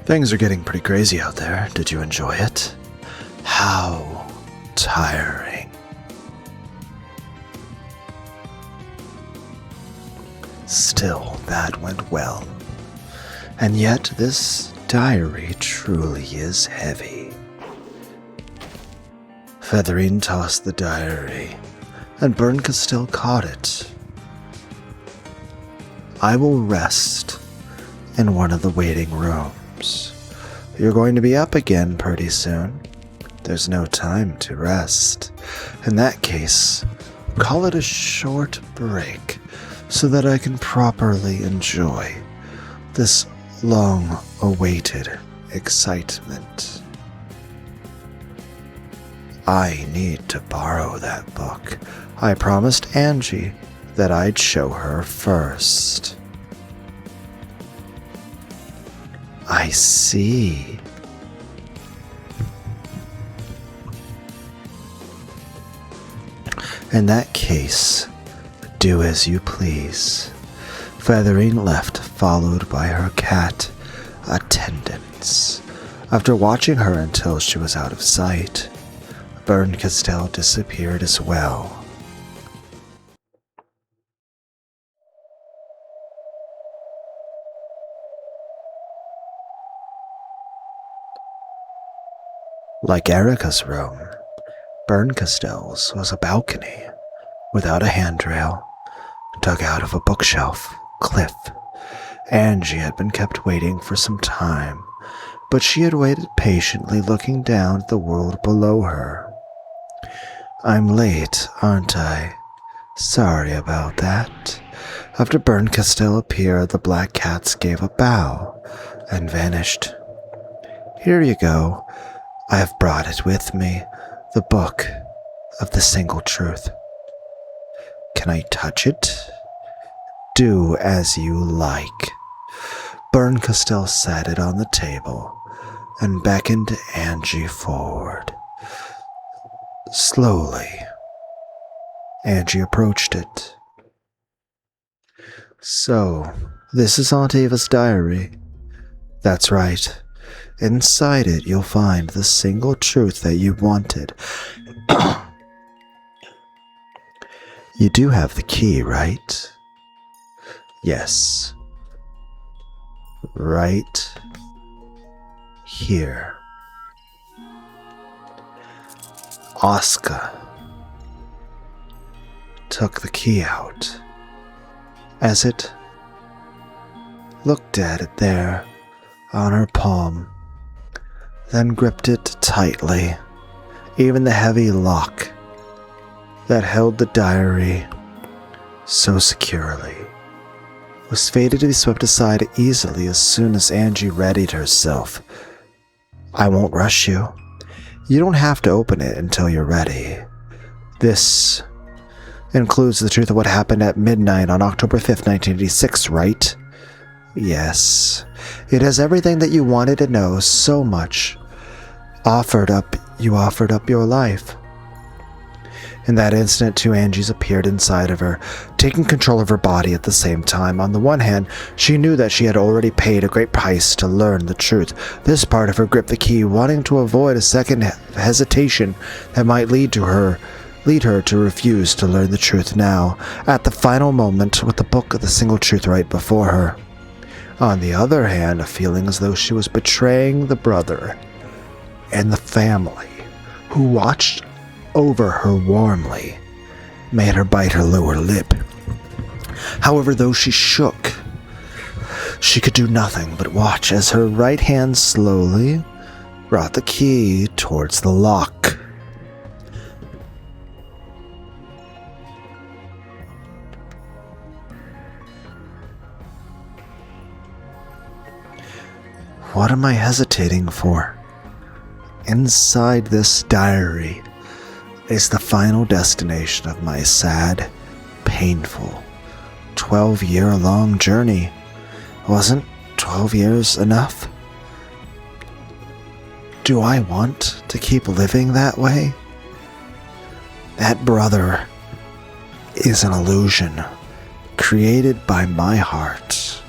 Things are getting pretty crazy out there. Did you enjoy it? How tiring. Still, that went well. And yet, this diary truly is heavy. Featherine tossed the diary, and Berncastel caught it. I will rest in one of the waiting rooms. You're going to be up again pretty soon. There's no time to rest. In that case, call it a short break so that I can properly enjoy this long-awaited excitement. I need to borrow that book. I promised Ange that I'd show her first. I see. In that case, do as you please. Featherine left, followed by her cat, Attendance. After watching her until she was out of sight, Berncastel disappeared as well. Like Erica's room, Berncastel's was a balcony without a handrail, dug out of a bookshelf cliff. Ange had been kept waiting for some time, but she had waited patiently, looking down at the world below her. I'm late, aren't I? Sorry about that. After Berncastel appeared, the black cats gave a bow and vanished. Here you go. I have brought it with me, the book of the single truth. Can I touch it? Do as you like. Berncastel set it on the table and beckoned Ange forward. Slowly, Ange approached it. So, this is Aunt Ava's diary. That's right. Inside it, you'll find the single truth that you wanted. You do have the key, right? Yes. Right here. Oscar took the key out. As it looked at it there on her palm, then gripped it tightly. Even the heavy lock that held the diary so securely was fated to be swept aside easily as soon as Ange readied herself. I won't rush you. You don't have to open it until you're ready. This includes the truth of what happened at midnight on October 5th, 1986, right? Yes. It has everything that you wanted to know, so much. You offered up your life. In that instant, two Anges appeared inside of her, taking control of her body at the same time. On the one hand, she knew that she had already paid a great price to learn the truth. This part of her gripped the key, wanting to avoid a second hesitation that might lead her to refuse to learn the truth now, at the final moment, with the book of the single truth right before her. On the other hand, a feeling as though she was betraying the brother and the family who watched over her warmly made her bite her lower lip. However, though she shook, she could do nothing but watch as her right hand slowly brought the key towards the lock. What am I hesitating for? Inside this diary is the final destination of my sad, painful, 12-year-long journey. Wasn't 12 years enough? Do I want to keep living that way? That brother is an illusion created by my heart.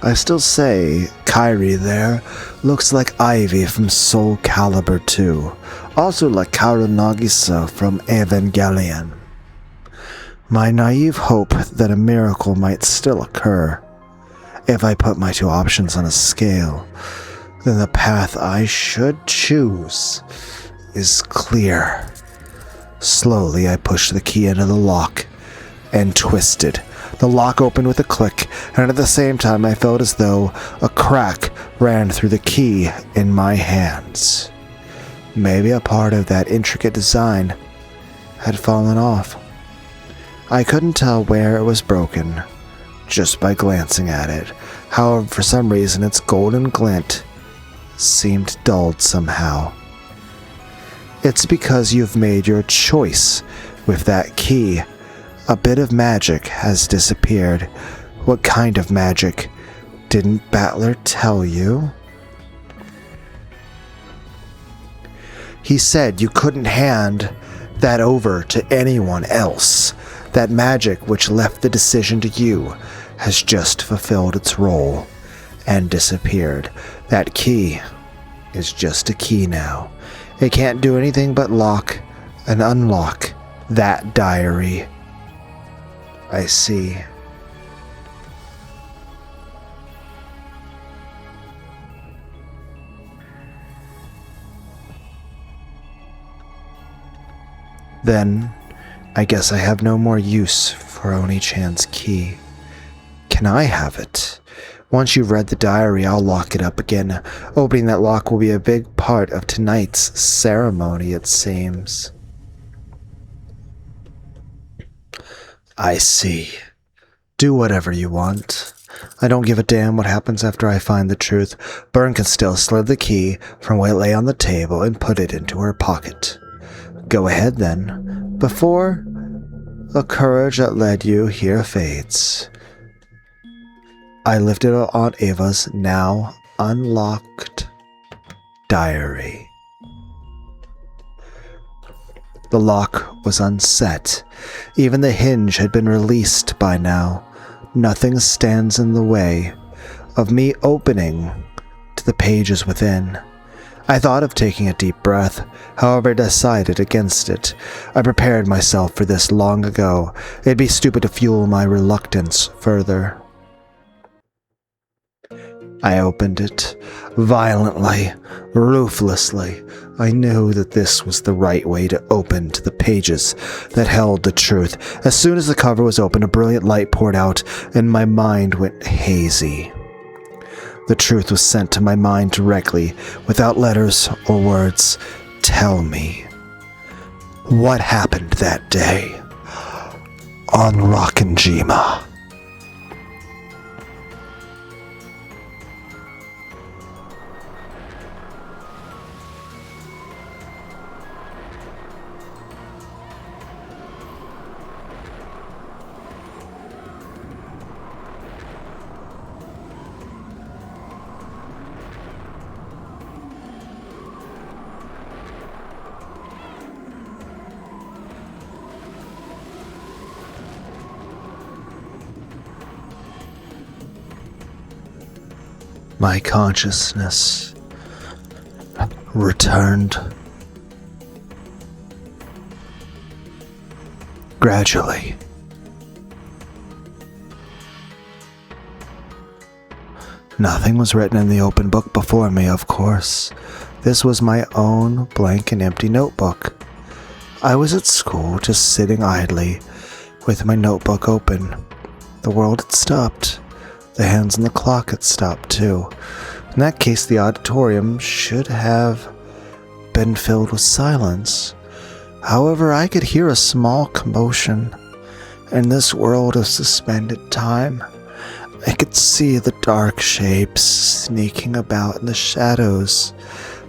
I still say Kairi there looks like Ivy from Soul Calibur 2, also like Kaoru Nagisa from Evangelion. My naive hope that a miracle might still occur. If I put my two options on a scale, then the path I should choose is clear. Slowly I pushed the key into the lock and twisted. The lock opened with a click, and at the same time I felt as though a crack ran through the key in my hands. Maybe a part of that intricate design had fallen off. I couldn't tell where it was broken, just by glancing at it. However, for some reason its golden glint seemed dulled somehow. It's because you've made your choice with that key. A bit of magic has disappeared. What kind of magic? Didn't Battler tell you? He said you couldn't hand that over to anyone else. That magic which left the decision to you has just fulfilled its role and disappeared. That key is just a key now. It can't do anything but lock and unlock that diary. I see. Then, I guess I have no more use for Oni-chan's key. Can I have it? Once you've read the diary, I'll lock it up again. Opening that lock will be a big part of tonight's ceremony, it seems. I see. Do whatever you want. I don't give a damn what happens after I find the truth. Byrne can still slid the key from where it lay on the table and put it into her pocket. Go ahead then, before the courage that led you here fades. I lifted Aunt Ava's now unlocked diary. The lock was unset. Even the hinge had been released by now. Nothing stands in the way of me opening to the pages within. I thought of taking a deep breath, however I decided against it. I prepared myself for this long ago. It'd be stupid to fuel my reluctance further. I opened it, violently, ruthlessly. I knew that this was the right way to open to the pages that held the truth. As soon as the cover was open, a brilliant light poured out, and my mind went hazy. The truth was sent to my mind directly, without letters or words. Tell me, what happened that day on Rockinjima? My consciousness returned gradually. Nothing was written in the open book before me, of course. This was my own blank and empty notebook. I was at school, just sitting idly, with my notebook open. The world had stopped. The hands on the clock had stopped too. In that case, the auditorium should have been filled with silence. However, I could hear a small commotion. In this world of suspended time, I could see the dark shapes sneaking about in the shadows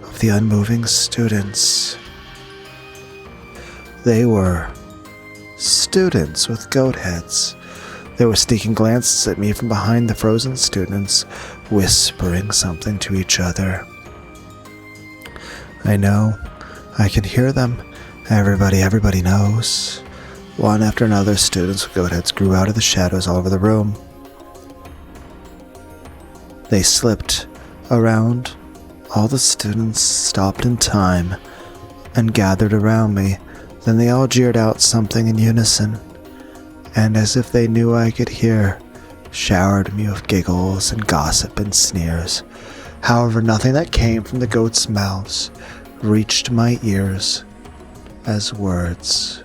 of the unmoving students. They were students with goat heads. They were sneaking glances at me from behind the frozen students, whispering something to each other. I know. I can hear them. Everybody knows. One after another, students with goat heads grew out of the shadows all over the room. They slipped around. All the students stopped in time and gathered around me. Then they all jeered out something in unison, and as if they knew I could hear, showered me with giggles and gossip and sneers. However, nothing that came from the goats' mouths reached my ears as words.